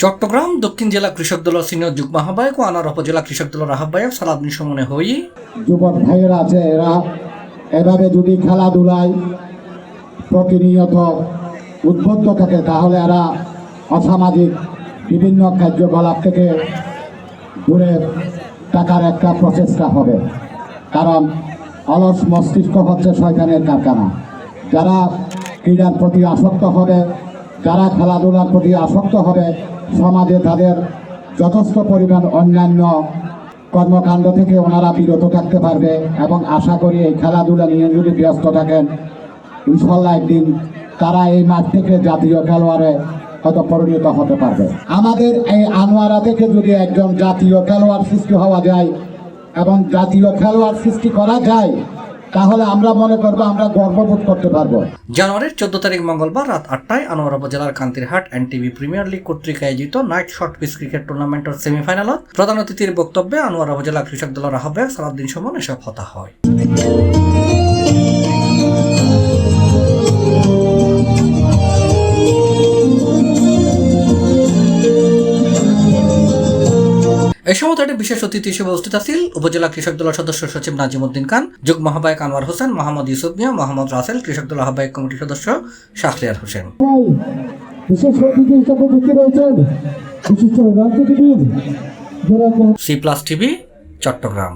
চট্টগ্রাম দক্ষিণ জেলা কৃষক দলের সিনিয়র যুগ্ম আহ্বায়ক ও আনোয়ারা উপজেলা কৃষক দলের আহ্বায়ক সালাউদ্দিন সুমনে হই যুবক ভাইয়েরা আছে, এরা এভাবে যদি খেলাধুলায় প্রতিনিয়ত উদ্বুদ্ধ থাকে তাহলে এরা অসামাজিক বিভিন্ন কার্যকলাপ থেকে দূরে থাকার একটা প্রচেষ্টা হবে। কারণ অলস মস্তিষ্ক হচ্ছে শয়তানের কারখানা। যারা ক্রীড়ার প্রতি আসক্ত হবে, যারা খেলাধুলার প্রতি আসক্ত হবে, সমাজে তাদের যথেষ্ট পরিমাণ অন্যান্য কর্মকাণ্ড থেকে ওনারা বিরত থাকতে পারবে এবং আশা করি এই খেলাধুলা নিয়ে যদি ব্যস্ত থাকেন ইনশাল্লাহ একদিন তারা এই মাঠ থেকে জাতীয় খেলোয়াড়ে হয়তো পরিণত হতে পারবে। আমাদের এই আনোয়ারা থেকে যদি একজন জাতীয় খেলোয়াড় সৃষ্টি হওয়া যায় এবং জাতীয় খেলোয়াড় সৃষ্টি করা যায় তাহলে আমরা মনে করবো আমরা গর্ববোধ করতে পারবো। জানুয়ারির 14 তারিখ মঙ্গলবার রাত 8টায় আনোয়ারা উপজেলার কান্তিরহাট এনটিভি প্রিমিয়ার লিগ কর্তৃক আয়োজিত নাইট শর্ট পিচ ক্রিকেট টুর্নামেন্টের সেমিফাইনালত প্রধান অতিথির বক্তব্যে আনোয়ারা উপজেলা কৃষক দলের আহ্বায়ক সালাউদ্দিন সুমন এসব কথা হয়। এই সময় তাদের বিশেষ অতিথি হিসেবে উপস্থিত আছেন উপজেলা কৃষক দলের সদস্য সচিব নাজিমউদ্দিন খান, যুগ্ম আহ্বায়ক আনোয়ার হোসেন, মোহাম্মদ ইউসুফ মিয়া, মোহাম্মদ রাসেল, কৃষক দল আহ্বায়ক কমিটির সদস্য শাহরিয়ার হোসেন। বিশেষ অতিথি হিসেবে উপস্থিত রয়েছেন বিশিষ্ট রাজনীতিবিদ সি প্লাস টিভি, চট্টগ্রাম।